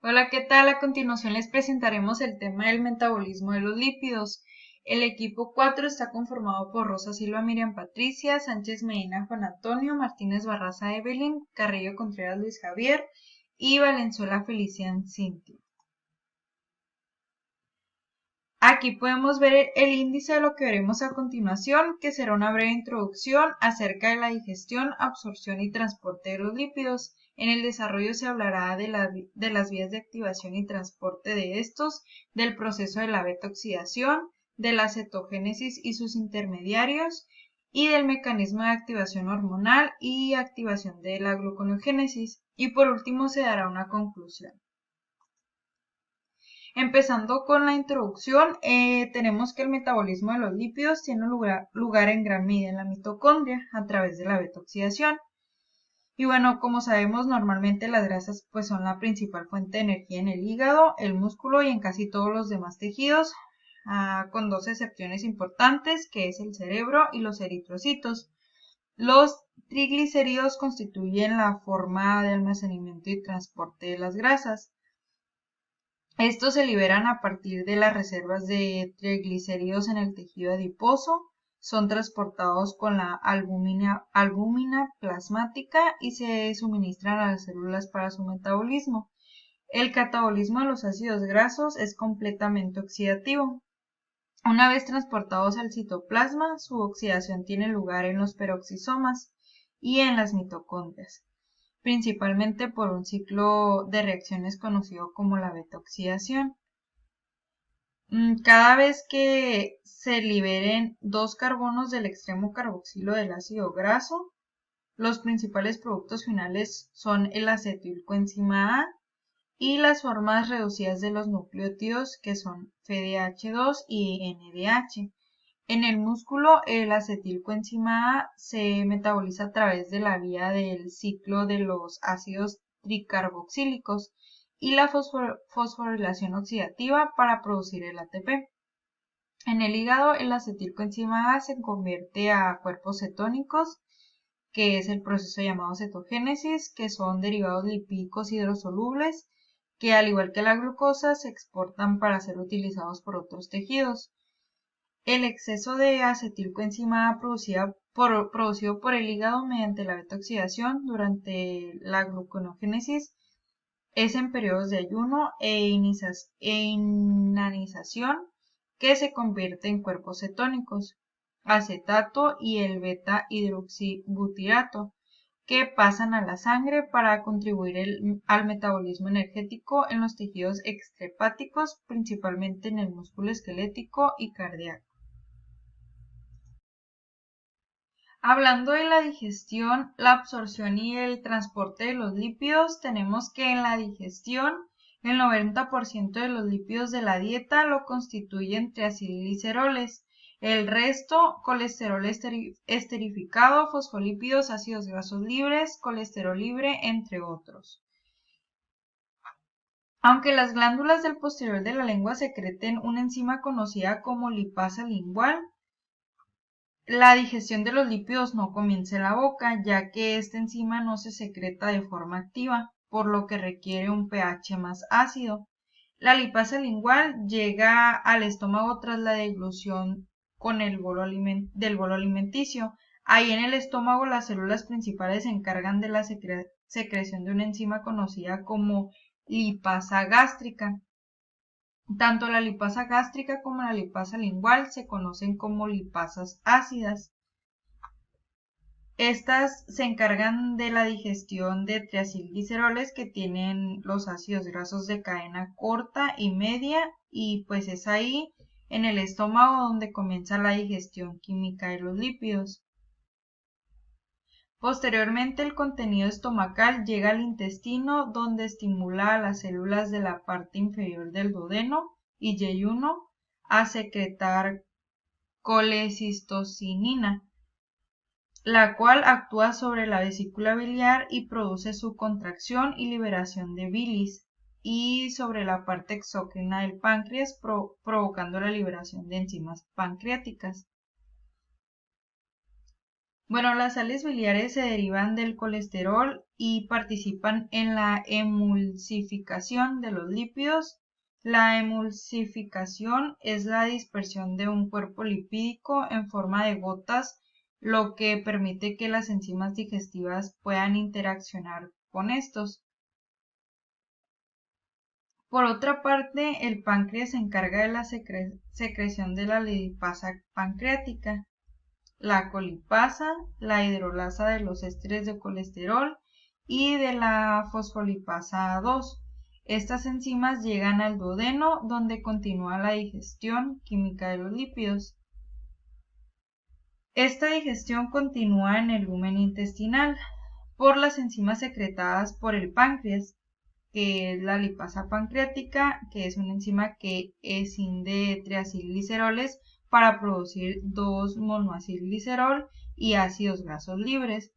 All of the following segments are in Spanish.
Hola, ¿qué tal? A continuación les presentaremos el tema del metabolismo de los lípidos. El equipo 4 está conformado por Rosa Silva, Miriam Patricia, Sánchez Medina, Juan Antonio, Martínez Barraza, Evelyn, Carrillo Contreras, Luis Javier y Valenzuela Felician Cintia. Aquí podemos ver el índice de lo que veremos a continuación, que será una breve introducción acerca de la digestión, absorción y transporte de los lípidos. En el desarrollo se hablará de las vías de activación y transporte de estos, del proceso de la beta-oxidación, de la cetogénesis y sus intermediarios, y del mecanismo de activación hormonal y activación de la gluconeogénesis. Y por último se dará una conclusión. Empezando con la introducción, tenemos que el metabolismo de los lípidos tiene lugar en gran medida en la mitocondria a través de la beta-oxidación. Y bueno, como sabemos, normalmente las grasas pues son la principal fuente de energía en el hígado, el músculo y en casi todos los demás tejidos, con dos excepciones importantes, que es el cerebro y los eritrocitos. Los triglicéridos constituyen la forma de almacenamiento y transporte de las grasas. Estos se liberan a partir de las reservas de triglicéridos en el tejido adiposo, son transportados con la albúmina plasmática y se suministran a las células para su metabolismo. El catabolismo de los ácidos grasos es completamente oxidativo. Una vez transportados al citoplasma, su oxidación tiene lugar en los peroxisomas y en las mitocondrias, principalmente por un ciclo de reacciones conocido como la beta-oxidación. Cada vez que se liberen dos carbonos del extremo carboxilo del ácido graso, los principales productos finales son el acetilcoenzima A y las formas reducidas de los nucleótidos, que son FDH2 y NDH. En el músculo, el acetilcoenzima A se metaboliza a través de la vía del ciclo de los ácidos tricarboxílicos y la fosforilación oxidativa para producir el ATP. En el hígado, el acetilcoenzima A se convierte a cuerpos cetónicos, que es el proceso llamado cetogénesis, que son derivados lipídicos hidrosolubles, que al igual que la glucosa se exportan para ser utilizados por otros tejidos. El exceso de acetilcoenzima A producido por el hígado mediante la beta-oxidación durante la gluconeogénesis es en periodos de ayuno e inanización, que se convierte en cuerpos cetónicos, acetato y el beta-hidroxibutirato, que pasan a la sangre para contribuir al metabolismo energético en los tejidos extrahepáticos, principalmente en el músculo esquelético y cardíaco. Hablando de la digestión, la absorción y el transporte de los lípidos, tenemos que en la digestión el 90% de los lípidos de la dieta lo constituyen triacilgliceroles, el resto colesterol esterificado, fosfolípidos, ácidos grasos libres, colesterol libre, entre otros. Aunque las glándulas del posterior de la lengua secreten una enzima conocida como lipasa lingual, la digestión de los lípidos no comienza en la boca, ya que esta enzima no se secreta de forma activa, por lo que requiere un pH más ácido. La lipasa lingual llega al estómago tras la deglución con el del bolo alimenticio. Ahí en el estómago las células principales se encargan de la secreción de una enzima conocida como lipasa gástrica. Tanto la lipasa gástrica como la lipasa lingual se conocen como lipasas ácidas. Estas se encargan de la digestión de triacilgliceroles que tienen los ácidos grasos de cadena corta y media, y pues es ahí en el estómago donde comienza la digestión química de los lípidos. Posteriormente, el contenido estomacal llega al intestino, donde estimula a las células de la parte inferior del duodeno y yeyuno a secretar colecistocinina, la cual actúa sobre la vesícula biliar y produce su contracción y liberación de bilis, y sobre la parte exócrina del páncreas, provocando la liberación de enzimas pancreáticas. Bueno, las sales biliares se derivan del colesterol y participan en la emulsificación de los lípidos. La emulsificación es la dispersión de un cuerpo lipídico en forma de gotas, lo que permite que las enzimas digestivas puedan interaccionar con estos. Por otra parte, el páncreas se encarga de la secreción de la lipasa pancreática, la colipasa, la hidrolasa de los ésteres de colesterol y de la fosfolipasa 2. Estas enzimas llegan al duodeno, donde continúa la digestión química de los lípidos. Esta digestión continúa en el lumen intestinal por las enzimas secretadas por el páncreas, que es la lipasa pancreática, que es una enzima que escinde triacilgliceroles para producir 2-monoacilglicerol y ácidos grasos libres.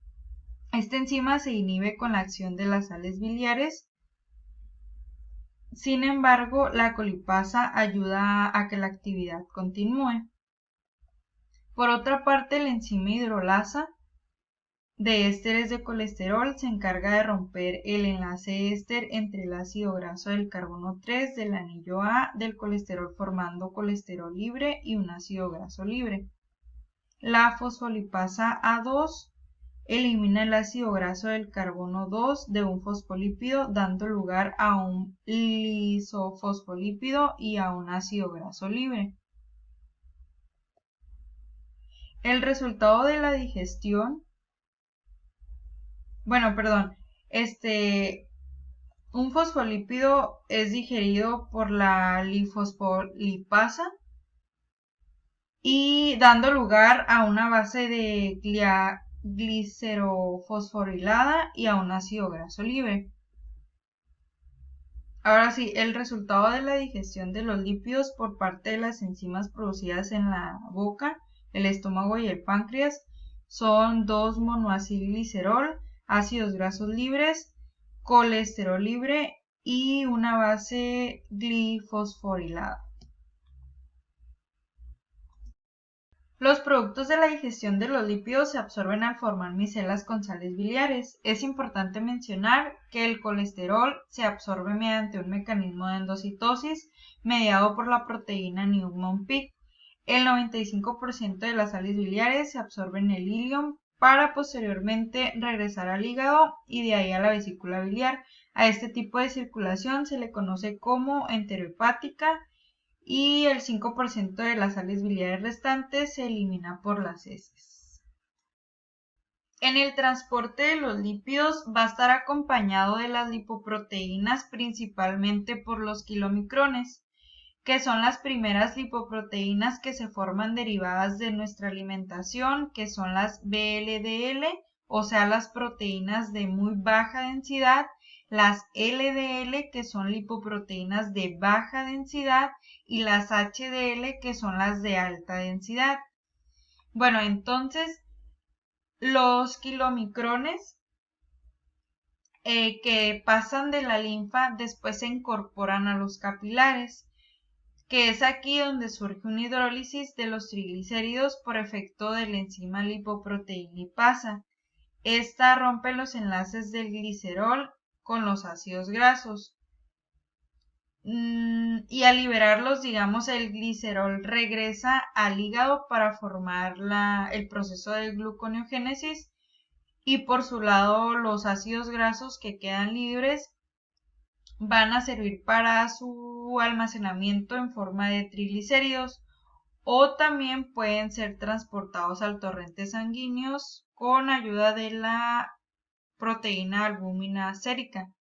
Esta enzima se inhibe con la acción de las sales biliares. Sin embargo, la colipasa ayuda a que la actividad continúe. Por otra parte, la enzima hidrolasa de ésteres de colesterol se encarga de romper el enlace éster entre el ácido graso del carbono 3 del anillo A del colesterol, formando colesterol libre y un ácido graso libre. La fosfolipasa A2 elimina el ácido graso del carbono 2 de un fosfolípido, dando lugar a un lisofosfolípido y a un ácido graso libre. El resultado de la digestión, un fosfolípido es digerido por la lifosfolipasa y dando lugar a una base de glicerofosforilada y a un ácido graso libre. Ahora sí, el resultado de la digestión de los lípidos por parte de las enzimas producidas en la boca, el estómago y el páncreas son 2-monoacilglicerol, ácidos grasos libres, colesterol libre y una base glifosforilada. Los productos de la digestión de los lípidos se absorben al formar micelas con sales biliares. Es importante mencionar que el colesterol se absorbe mediante un mecanismo de endocitosis mediado por la proteína Newman-Peak. El 95% de las sales biliares se absorben en el ileum para posteriormente regresar al hígado y de ahí a la vesícula biliar. A este tipo de circulación se le conoce como enterohepática y el 5% de las sales biliares restantes se elimina por las heces. En el transporte de los lípidos va a estar acompañado de las lipoproteínas, principalmente por los kilomicrones, que son las primeras lipoproteínas que se forman derivadas de nuestra alimentación, que son las VLDL, o sea, las proteínas de muy baja densidad, las LDL, que son lipoproteínas de baja densidad, y las HDL, que son las de alta densidad. Bueno, entonces, los kilomicrones que pasan de la linfa después se incorporan a los capilares, que es aquí donde surge una hidrólisis de los triglicéridos por efecto de la enzima lipoproteinipasa. Esta rompe los enlaces del glicerol con los ácidos grasos. Y al liberarlos, digamos, el glicerol regresa al hígado para formar el proceso de gluconeogénesis, y por su lado los ácidos grasos que quedan libres van a servir para su almacenamiento en forma de triglicéridos, o también pueden ser transportados al torrente sanguíneo con ayuda de la proteína albúmina sérica,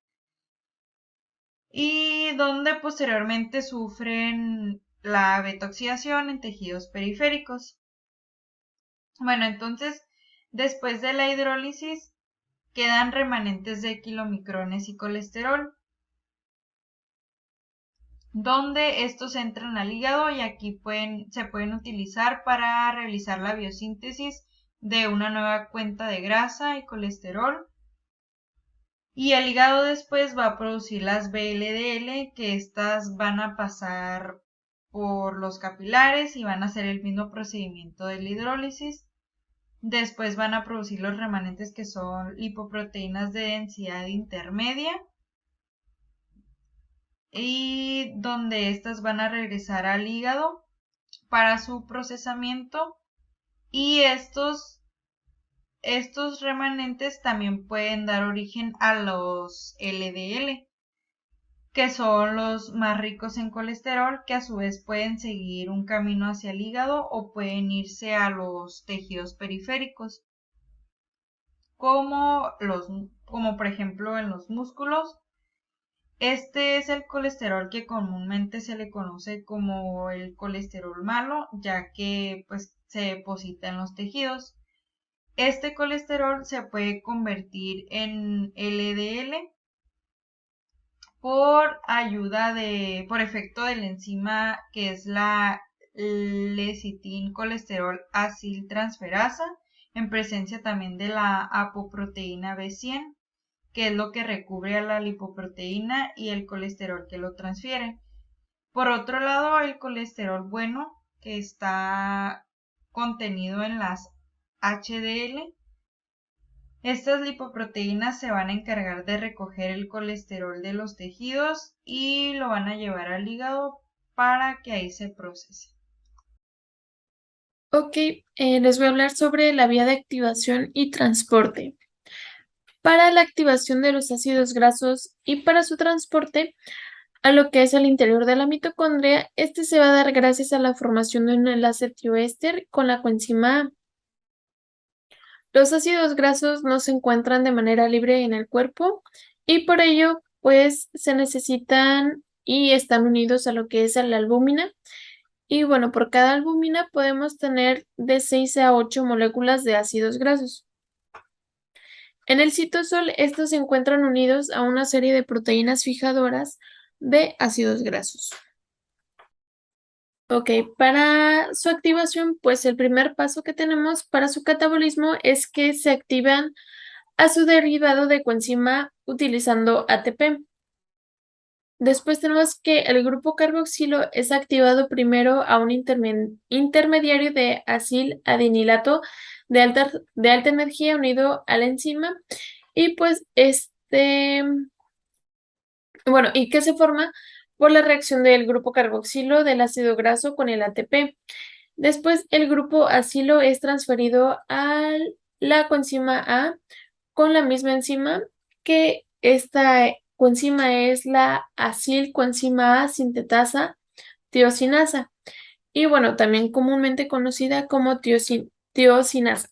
y donde posteriormente sufren la beta-oxidación en tejidos periféricos. Bueno, entonces, después de la hidrólisis, quedan remanentes de kilomicrones y colesterol, donde estos entran al hígado y aquí se pueden utilizar para realizar la biosíntesis de una nueva cuenta de grasa y colesterol. Y el hígado después va a producir las VLDL, que estas van a pasar por los capilares y van a hacer el mismo procedimiento de la hidrólisis. Después van a producir los remanentes que son lipoproteínas de densidad intermedia y donde estas van a regresar al hígado para su procesamiento y estos remanentes también pueden dar origen a los LDL, que son los más ricos en colesterol, que a su vez pueden seguir un camino hacia el hígado o pueden irse a los tejidos periféricos, como por ejemplo en los músculos. Este es el colesterol que comúnmente se le conoce como el colesterol malo, ya que pues se deposita en los tejidos. Este colesterol se puede convertir en LDL por efecto de la enzima que es la lecitin-colesterol aciltransferasa, en presencia también de la apoproteína B100, que es lo que recubre a la lipoproteína y el colesterol que lo transfiere. Por otro lado, el colesterol bueno, que está contenido en las HDL, estas lipoproteínas se van a encargar de recoger el colesterol de los tejidos y lo van a llevar al hígado para que ahí se procese. Ok, les voy a hablar sobre la vía de activación y transporte. Para la activación de los ácidos grasos y para su transporte a lo que es el interior de la mitocondria, este se va a dar gracias a la formación de un enlace tioéster con la coenzima A. Los ácidos grasos no se encuentran de manera libre en el cuerpo y por ello, pues, se necesitan y están unidos a lo que es la albúmina. Y bueno, por cada albúmina podemos tener de 6 a 8 moléculas de ácidos grasos. En el citosol, estos se encuentran unidos a una serie de proteínas fijadoras de ácidos grasos. Ok, para su activación, pues el primer paso que tenemos para su catabolismo es que se activan a su derivado de coenzima utilizando ATP. Después tenemos que el grupo carboxilo es activado primero a un intermediario de acil-adinilato de alta energía unido a la enzima y pues ¿y qué se forma? Por la reacción del grupo carboxilo del ácido graso con el ATP. Después el grupo acilo es transferido a la coenzima A con la misma enzima, que esta coenzima es la acilcoenzima A sintetasa tiosinasa y bueno, también comúnmente conocida como tiosinasa.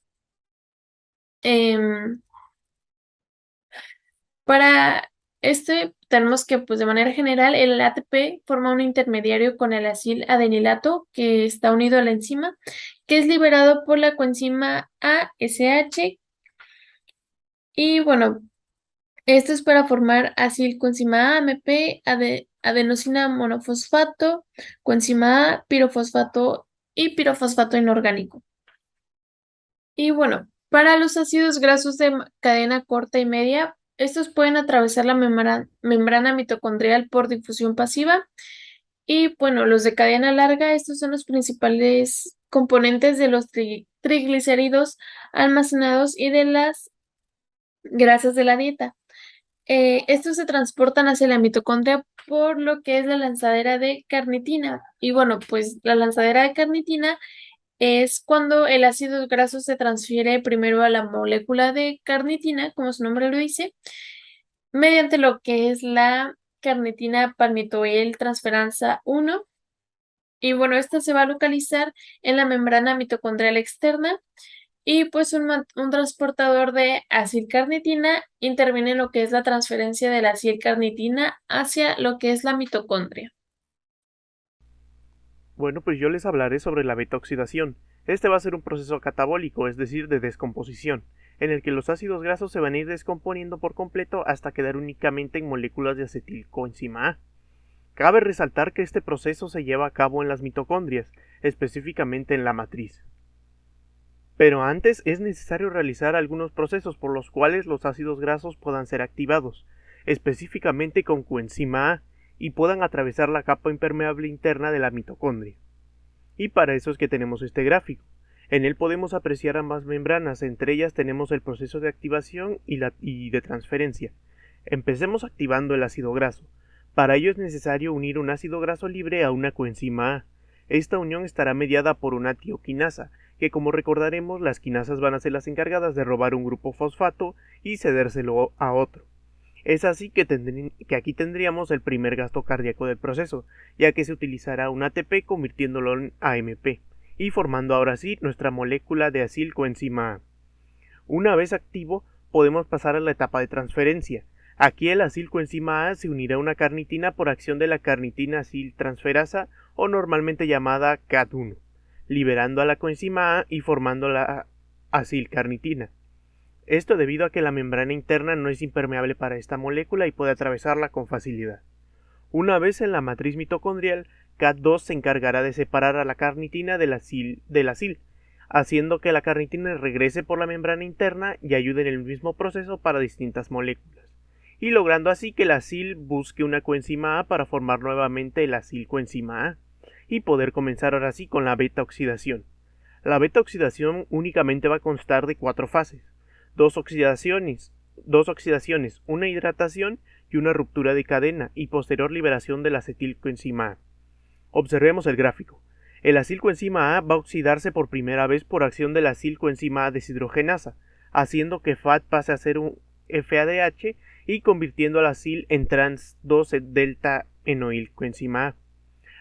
Para tenemos que, pues de manera general, el ATP forma un intermediario con el acil-adenilato que está unido a la enzima, que es liberado por la coenzima ASH. Y bueno, esto es para formar acilcoenzima A, AMP, adenosina monofosfato, coenzima A, pirofosfato y pirofosfato inorgánico. Y bueno, para los ácidos grasos de cadena corta y media, estos pueden atravesar la membrana mitocondrial por difusión pasiva. Y bueno, los de cadena larga, estos son los principales componentes de los triglicéridos almacenados y de las grasas de la dieta. Estos se transportan hacia la mitocondria por lo que es la lanzadera de carnitina. Y bueno, pues la lanzadera de carnitina es cuando el ácido graso se transfiere primero a la molécula de carnitina, como su nombre lo dice, mediante lo que es la carnitina palmitoil transferasa 1. Y bueno, esta se va a localizar en la membrana mitocondrial externa y pues un transportador de acilcarnitina interviene en lo que es la transferencia de la acilcarnitina hacia lo que es la mitocondria. Bueno, pues yo les hablaré sobre la beta-oxidación. Este va a ser un proceso catabólico, es decir, de descomposición, en el que los ácidos grasos se van a ir descomponiendo por completo hasta quedar únicamente en moléculas de acetilcoenzima A. Cabe resaltar que este proceso se lleva a cabo en las mitocondrias, específicamente en la matriz. Pero antes es necesario realizar algunos procesos por los cuales los ácidos grasos puedan ser activados, específicamente con coenzima A, y puedan atravesar la capa impermeable interna de la mitocondria. Y para eso es que tenemos este gráfico, En él podemos apreciar ambas membranas, entre ellas tenemos el proceso de activación y de transferencia. Empecemos activando el ácido graso. Para ello es necesario unir un ácido graso libre a una coenzima A. Esta unión estará mediada por una tioquinasa, que como recordaremos las quinasas van a ser las encargadas de robar un grupo fosfato y cedérselo a otro. Es así que aquí tendríamos el primer gasto cardíaco del proceso, ya que se utilizará un ATP convirtiéndolo en AMP, y formando ahora sí nuestra molécula de acilcoenzima A. Una vez activo, podemos pasar a la etapa de transferencia. Aquí el acilcoenzima A se unirá a una carnitina por acción de la carnitina aciltransferasa o normalmente llamada CAT1, liberando a la coenzima A y formando la acilcarnitina. Esto debido a que la membrana interna no es impermeable para esta molécula y puede atravesarla con facilidad. Una vez en la matriz mitocondrial, CAT2 se encargará de separar a la carnitina del acil, haciendo que la carnitina regrese por la membrana interna y ayude en el mismo proceso para distintas moléculas, y logrando así que el acil busque una coenzima A para formar nuevamente el acilcoenzima A, y poder comenzar ahora sí con la beta oxidación. La beta oxidación únicamente va a constar de 4 fases. Dos oxidaciones, una hidratación y una ruptura de cadena y posterior liberación del acetilcoenzima A. Observemos el gráfico. El acilcoenzima A va a oxidarse por primera vez por acción de la acilcoenzima A deshidrogenasa, haciendo que FAT pase a ser un FADH y convirtiendo al acil en trans 2-delta enoilcoenzima A.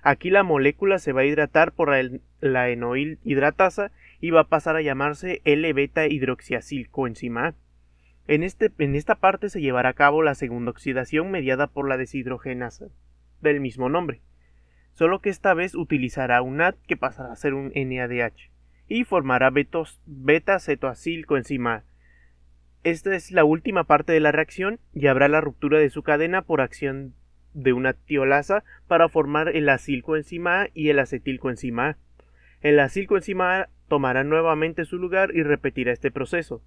Aquí la molécula se va a hidratar por la enoil hidratasa y va a pasar a llamarse L-beta hidroxiacilcoenzima A. En esta parte se llevará a cabo la segunda oxidación mediada por la deshidrogenasa del mismo nombre, solo que esta vez utilizará un NAD que pasará a ser un NADH y formará beta-cetoacilcoenzima A. Esta es la última parte de la reacción y habrá la ruptura de su cadena por acción de una tiolasa para formar el acilcoenzima A y el acetilcoenzima A. El acilcoenzima A tomará nuevamente su lugar y repetirá este proceso,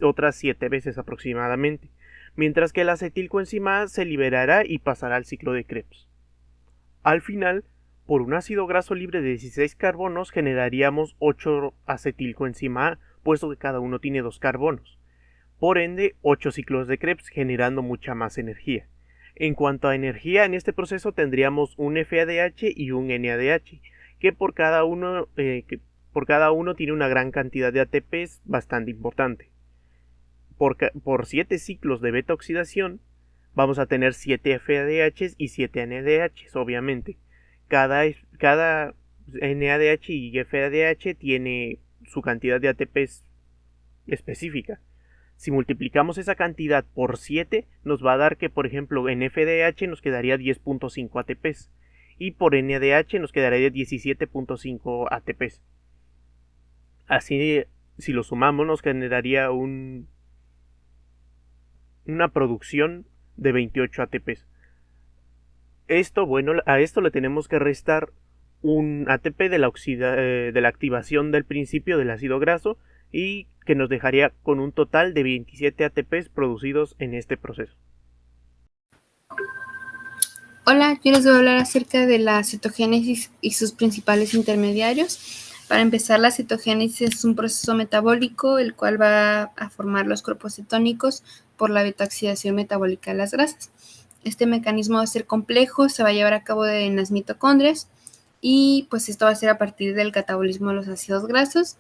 otras 7 veces aproximadamente, mientras que el acetilcoenzima A se liberará y pasará al ciclo de Krebs. Al final, por un ácido graso libre de 16 carbonos generaríamos 8 acetilcoenzima A, puesto que cada uno tiene 2 carbonos. Por ende, 8 ciclos de Krebs generando mucha más energía. En cuanto a energía, en este proceso tendríamos un FADH y un NADH, que por cada uno tiene una gran cantidad de ATPs bastante importante. Por 7 ciclos de beta oxidación vamos a tener 7 FADHs y 7 NADHs, obviamente. Cada NADH y FADH tiene su cantidad de ATPs específica. Si multiplicamos esa cantidad por 7, nos va a dar que, por ejemplo, en FADH nos quedaría 10.5 ATPs y por NADH nos quedaría 17.5 ATPs. Así, si lo sumamos, nos generaría una producción de 28 ATPs. A esto le tenemos que restar un ATP de la activación del principio del ácido graso y que nos dejaría con un total de 27 ATPs producidos en este proceso. Hola, yo les voy a hablar acerca de la cetogénesis y sus principales intermediarios. Para empezar, la cetogénesis es un proceso metabólico el cual va a formar los cuerpos cetónicos por la beta-oxidación metabólica de las grasas. Este mecanismo va a ser complejo, se va a llevar a cabo en las mitocondrias y pues esto va a ser a partir del catabolismo de los ácidos grasos.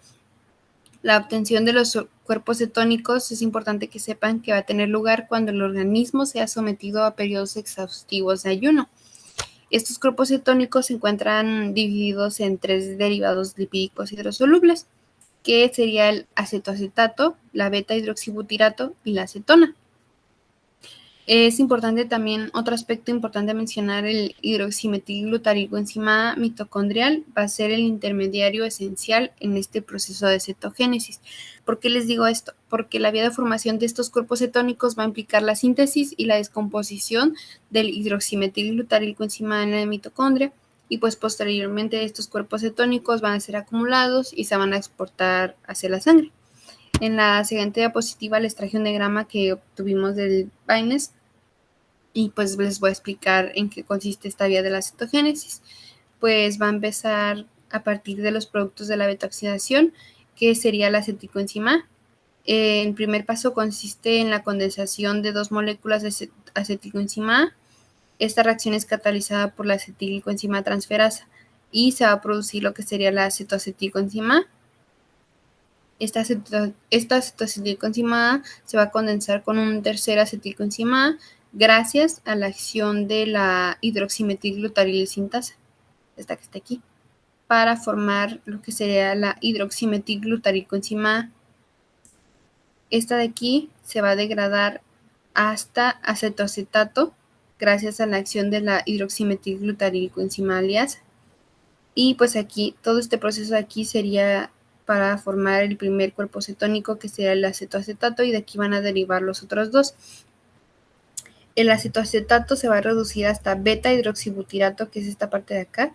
La obtención de los cuerpos cetónicos es importante que sepan que va a tener lugar cuando el organismo sea sometido a periodos exhaustivos de ayuno. Estos cuerpos cetónicos se encuentran divididos en 3 derivados lipídicos hidrosolubles, que sería el acetoacetato, la beta-hidroxibutirato y la acetona. Es importante también, otro aspecto importante a mencionar, el hidroximetilglutaricoenzima mitocondrial va a ser el intermediario esencial en este proceso de cetogénesis. ¿Por qué les digo esto? Porque la vía de formación de estos cuerpos cetónicos va a implicar la síntesis y la descomposición del hidroximetilglutaricoenzima en la mitocondria y pues posteriormente estos cuerpos cetónicos van a ser acumulados y se van a exportar hacia la sangre. En la siguiente diapositiva les traje un diagrama que obtuvimos del Baynes y pues les voy a explicar en qué consiste esta vía de la cetogénesis. Pues va a empezar a partir de los productos de la beta-oxidación. que sería la acetilcoenzima A. El primer paso consiste en la condensación de 2 moléculas de acetilcoenzima A. Esta reacción es catalizada por la acetilcoenzima transferasa y se va a producir lo que sería la cetoacetilcoenzima A. Esta cetoacetilcoenzima A se va a condensar con un tercer acetilcoenzima A gracias a la acción de la hidroximetilglutaryl sintasa, esta que está aquí, para formar lo que sería la hidroximetilglutarilcoenzima A. Esta de aquí se va a degradar hasta acetoacetato gracias a la acción de la hidroximetilglutarilcoenzima A liasa. Y pues aquí, todo este proceso de aquí sería para formar el primer cuerpo cetónico, que sería el acetoacetato, y de aquí van a derivar los otros dos. El acetoacetato se va a reducir hasta beta hidroxibutirato, que es esta parte de acá,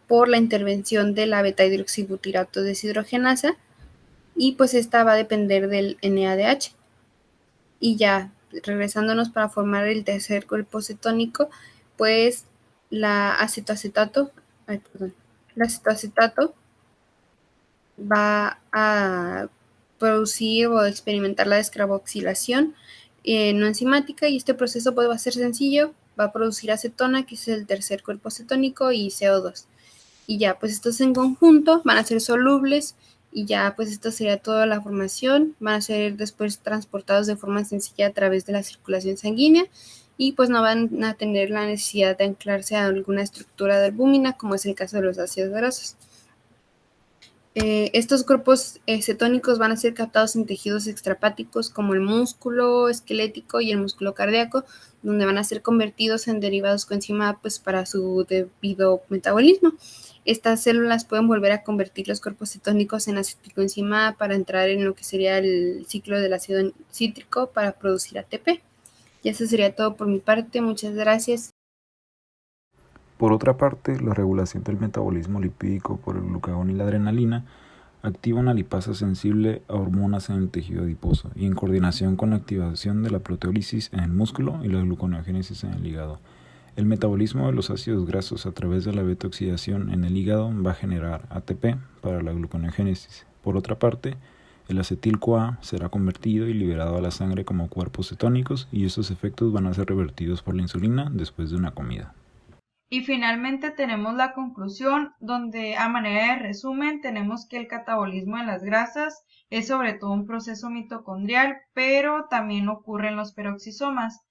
por la intervención de la beta hidroxibutirato deshidrogenasa, y pues esta va a depender del NADH. Y ya, regresándonos para formar el tercer cuerpo cetónico, pues el acetoacetato va a producir o experimentar la descarboxilación no enzimática, y este proceso va a ser sencillo, va a producir acetona, que es el tercer cuerpo cetónico, y CO2. Y ya, pues estos en conjunto van a ser solubles, y ya, pues esto sería toda la formación. Van a ser después transportados de forma sencilla a través de la circulación sanguínea, y pues no van a tener la necesidad de anclarse a alguna estructura de albúmina, como es el caso de los ácidos grasos. Estos cuerpos cetónicos van a ser captados en tejidos extrahepáticos como el músculo esquelético y el músculo cardíaco, donde van a ser convertidos en derivados coenzima A, pues para su debido metabolismo. Estas células pueden volver a convertir los cuerpos cetónicos en acetilcoenzima A para entrar en lo que sería el ciclo del ácido cítrico para producir ATP. Y eso sería todo por mi parte. Muchas gracias. Por otra parte, la regulación del metabolismo lipídico por el glucagón y la adrenalina activa una lipasa sensible a hormonas en el tejido adiposo y en coordinación con la activación de la proteólisis en el músculo y la gluconeogénesis en el hígado. El metabolismo de los ácidos grasos a través de la beta-oxidación en el hígado va a generar ATP para la gluconeogénesis. Por otra parte, el acetil-CoA será convertido y liberado a la sangre como cuerpos cetónicos, y estos efectos van a ser revertidos por la insulina después de una comida. Y finalmente tenemos la conclusión, donde a manera de resumen tenemos que el catabolismo de las grasas es sobre todo un proceso mitocondrial, pero también ocurre en los peroxisomas,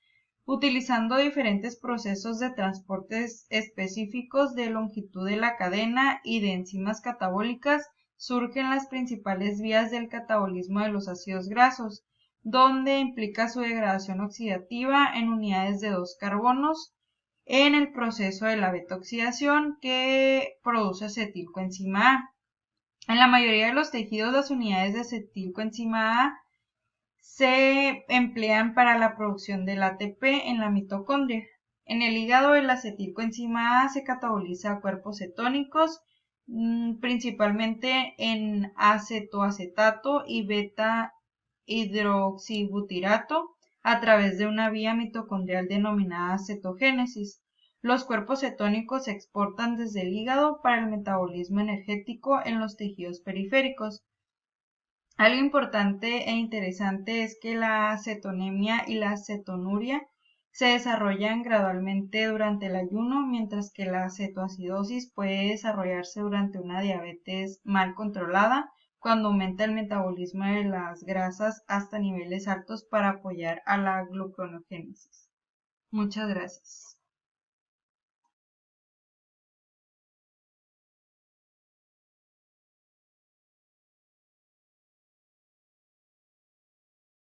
utilizando diferentes procesos de transportes específicos de longitud de la cadena y de enzimas catabólicas. Surgen las principales vías del catabolismo de los ácidos grasos, donde implica su degradación oxidativa en unidades de 2 carbonos, en el proceso de la beta-oxidación que produce acetilcoenzima A. En la mayoría de los tejidos, las unidades de acetilcoenzima A se emplean para la producción del ATP en la mitocondria. En el hígado, el acetilcoenzima A se cataboliza a cuerpos cetónicos, principalmente en acetoacetato y beta-hidroxibutirato, a través de una vía mitocondrial denominada cetogénesis. Los cuerpos cetónicos se exportan desde el hígado para el metabolismo energético en los tejidos periféricos. Algo importante e interesante es que la cetonemia y la cetonuria se desarrollan gradualmente durante el ayuno, mientras que la cetoacidosis puede desarrollarse durante una diabetes mal controlada, cuando aumenta el metabolismo de las grasas hasta niveles altos para apoyar a la gluconeogénesis. Muchas gracias.